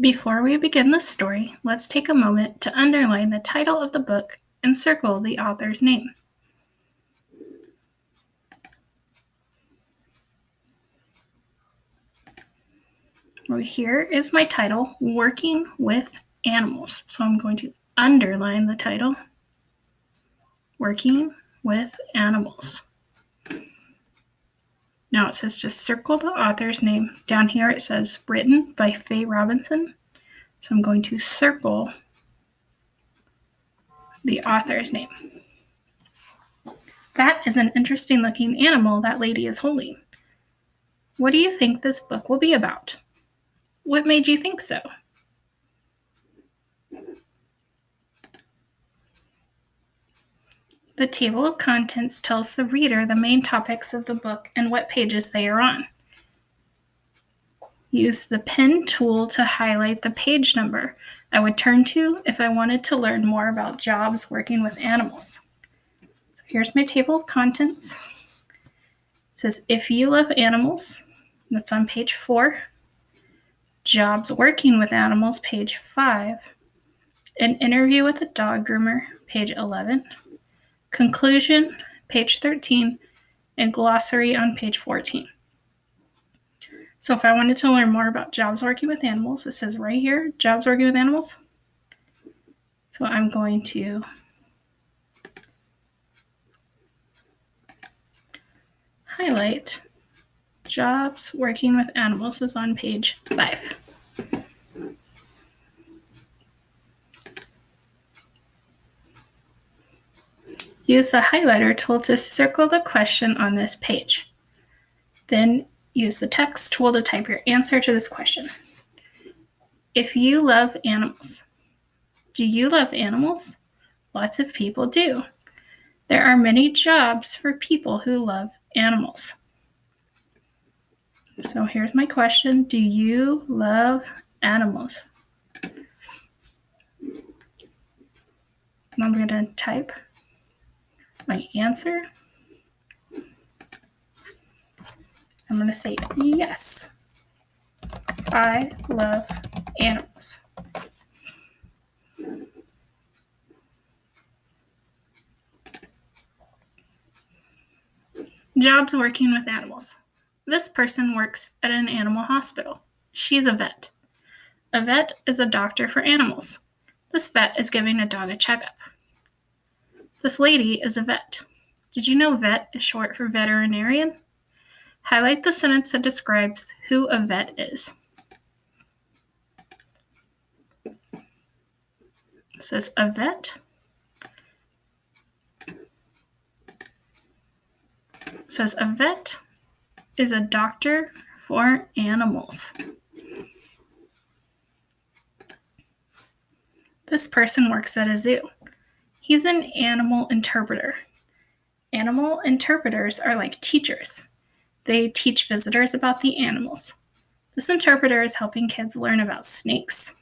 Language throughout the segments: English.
Before we begin the story, let's take a moment to underline the title of the book and circle the author's name. Here is my title, Working with Animals. So I'm going to underline the title, Working with Animals. Now it says to circle the author's name. Down here it says written by Faye Robinson. So I'm going to circle the author's name. That is an interesting looking animal that lady is holding. What do you think this book will be about? What made you think so? The table of contents tells the reader the main topics of the book and what pages they are on. Use the pen tool to highlight the page number I would turn to if I wanted to learn more about jobs working with animals. So here's my table of contents. It says, if you love animals, that's on page 4. Jobs working with animals, page 5. An interview with a dog groomer, page 11. Conclusion, page 13. And glossary on page 14. So if I wanted to learn more about jobs working with animals, it says right here, jobs working with animals. So I'm going to highlight jobs working with animals is on page 5. Use the highlighter tool to circle the question on this page. Then use the text tool to type your answer to this question. If you love animals, do you love animals? Lots of people do. There are many jobs for people who love animals. So here's my question. Do you love animals? And I'm going to type my answer. I'm going to say, yes, I love animals. Jobs working with animals. This person works at an animal hospital. She's a vet. A vet is a doctor for animals. This vet is giving a dog a checkup. This lady is a vet. Did you know vet is short for veterinarian? Highlight the sentence that describes who a vet is. It says a vet. It says a vet is a doctor for animals. This person works at a zoo. He's an animal interpreter. Animal interpreters are like teachers. They teach visitors about the animals. This interpreter is helping kids learn about snakes.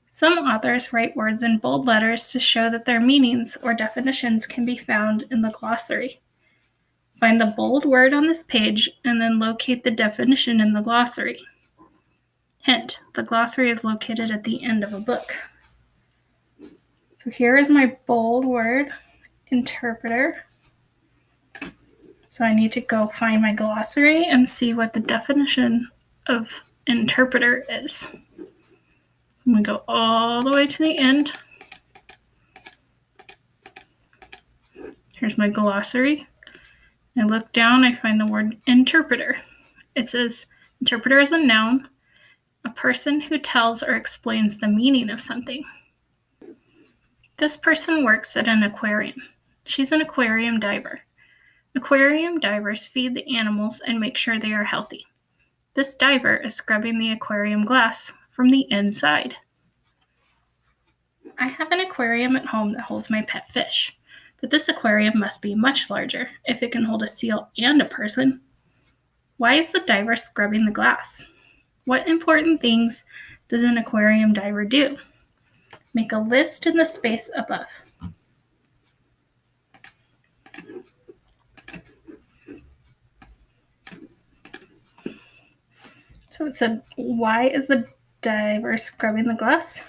Some authors write words in bold letters to show that their meanings or definitions can be found in the glossary. Find the bold word on this page and then locate the definition in the glossary. Hint, the glossary is located at the end of a book. So here is my bold word, interpreter. So I need to go find my glossary and see what the definition of interpreter is. I'm going to go all the way to the end. Here's my glossary. I look down, I find the word interpreter. It says interpreter is a noun, a person who tells or explains the meaning of something. This person works at an aquarium. She's an aquarium diver. Aquarium divers feed the animals and make sure they are healthy. This diver is scrubbing the aquarium glass from the inside. I have an aquarium at home that holds my pet fish, but this aquarium must be much larger if it can hold a seal and a person. Why is the diver scrubbing the glass? What important things does an aquarium diver do? Make a list in the space above. So it said, why is the diver scrubbing the glass?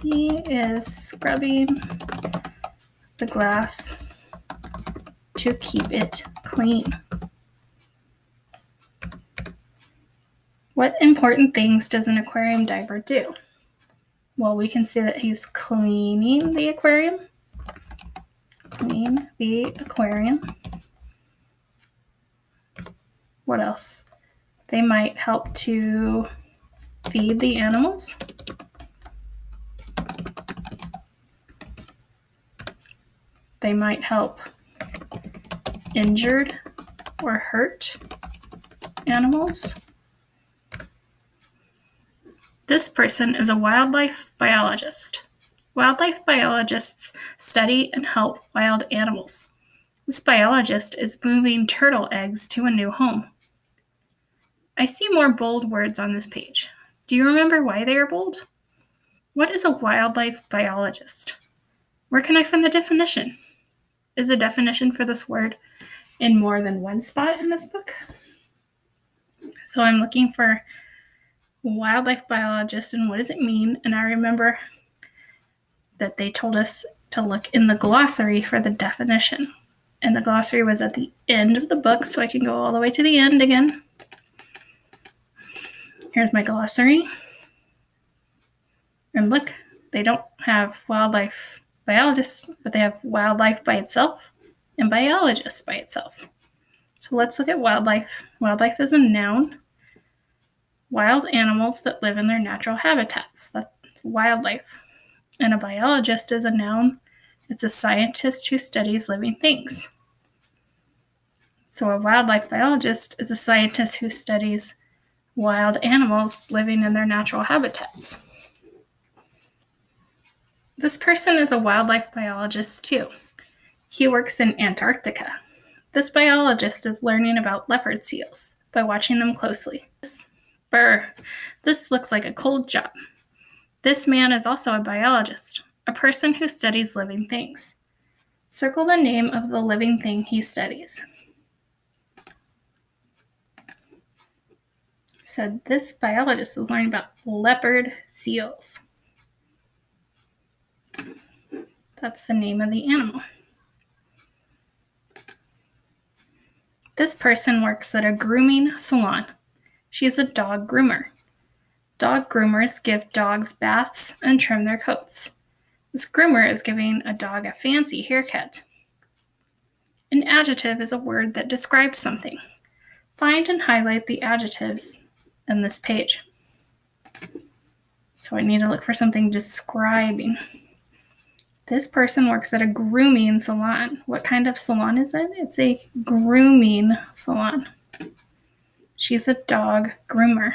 He is scrubbing the glass to keep it clean. What important things does an aquarium diver do? Well, we can see that he's cleaning the aquarium. Clean the aquarium. What else? They might help to feed the animals. They might help injured or hurt animals. This person is a wildlife biologist. Wildlife biologists study and help wild animals. This biologist is moving turtle eggs to a new home. I see more bold words on this page. Do you remember why they are bold? What is a wildlife biologist? Where can I find the definition? Is the definition for this word in more than one spot in this book? So I'm looking for wildlife biologist and what does it mean? And I remember that they told us to look in the glossary for the definition. And the glossary was at the end of the book, so I can go all the way to the end again. Here's my glossary. And look, they don't have wildlife biologists, but they have wildlife by itself and biologists by itself. So let's look at wildlife. Wildlife is a noun. Wild animals that live in their natural habitats. That's wildlife. And a biologist is a noun. It's a scientist who studies living things. So a wildlife biologist is a scientist who studies wild animals living in their natural habitats. This person is a wildlife biologist too. He works in Antarctica. This biologist is learning about leopard seals by watching them closely. This looks like a cold job. This man is also a biologist, a person who studies living things. Circle the name of the living thing he studies. So this biologist is learning about leopard seals. That's the name of the animal. This person works at a grooming salon. She's a dog groomer. Dog groomers give dogs baths and trim their coats. This groomer is giving a dog a fancy haircut. An adjective is a word that describes something. Find and highlight the adjectives in this page. So I need to look for something describing. This person works at a grooming salon. What kind of salon is it? It's a grooming salon. She's a dog groomer.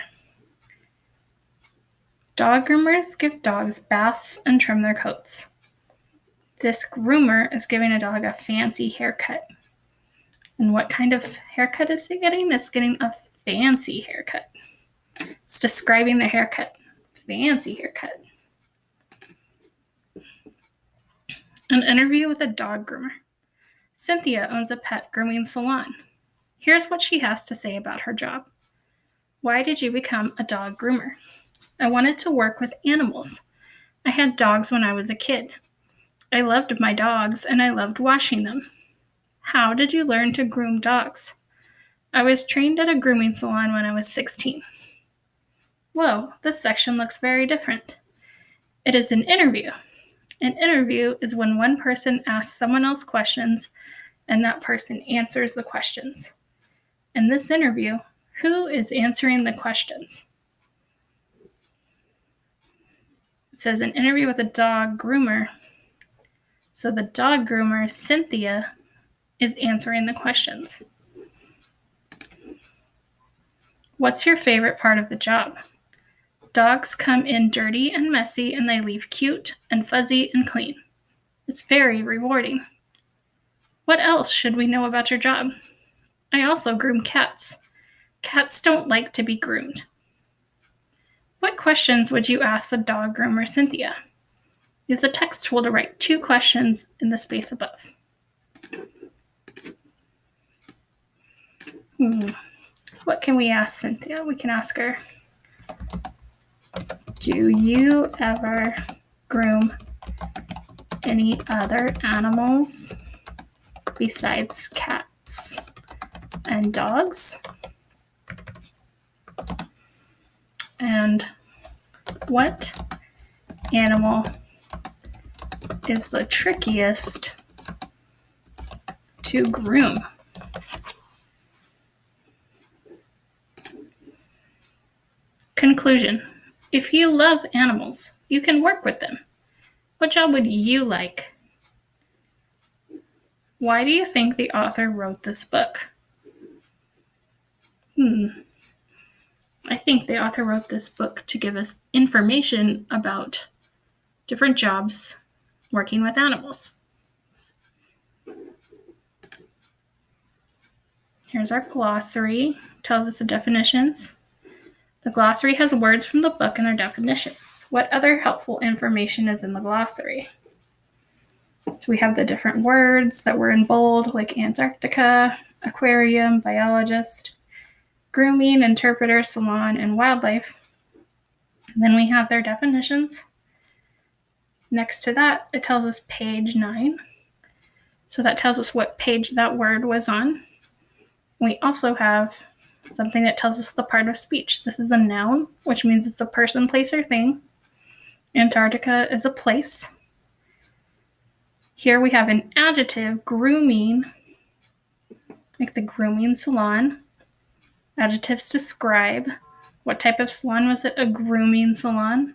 Dog groomers give dogs baths and trim their coats. This groomer is giving a dog a fancy haircut. And what kind of haircut is he getting? It's getting a fancy haircut. It's describing the haircut. Fancy haircut. An interview with a dog groomer. Cynthia owns a pet grooming salon. Here's what she has to say about her job. Why did you become a dog groomer? I wanted to work with animals. I had dogs when I was a kid. I loved my dogs and I loved washing them. How did you learn to groom dogs? I was trained at a grooming salon when I was 16. Whoa, this section looks very different. It is an interview. An interview is when one person asks someone else questions and that person answers the questions. In this interview, who is answering the questions? It says an interview with a dog groomer. So the dog groomer, Cynthia, is answering the questions. What's your favorite part of the job? Dogs come in dirty and messy, and they leave cute and fuzzy and clean. It's very rewarding. What else should we know about your job? I also groom cats. Cats don't like to be groomed. What questions would you ask the dog groomer, Cynthia? Use the text tool to write 2 questions in the space above. What can we ask Cynthia? We can ask her, Do you ever groom any other animals besides cats and dogs? And what animal is the trickiest to groom? Conclusion. If you love animals, you can work with them. What job would you like? Why do you think the author wrote this book? I think the author wrote this book to give us information about different jobs working with animals. Here's our glossary. Tells us the definitions. The glossary has words from the book and their definitions. What other helpful information is in the glossary? So we have the different words that were in bold, like Antarctica, aquarium, biologist, grooming, interpreter, salon, and wildlife. And then we have their definitions. Next to that, it tells us page 9. So that tells us what page that word was on. We also have something that tells us the part of speech. This is a noun, which means it's a person, place, or thing. Antarctica is a place. Here we have an adjective, grooming, like the grooming salon. Adjectives describe what type of salon was it, a grooming salon.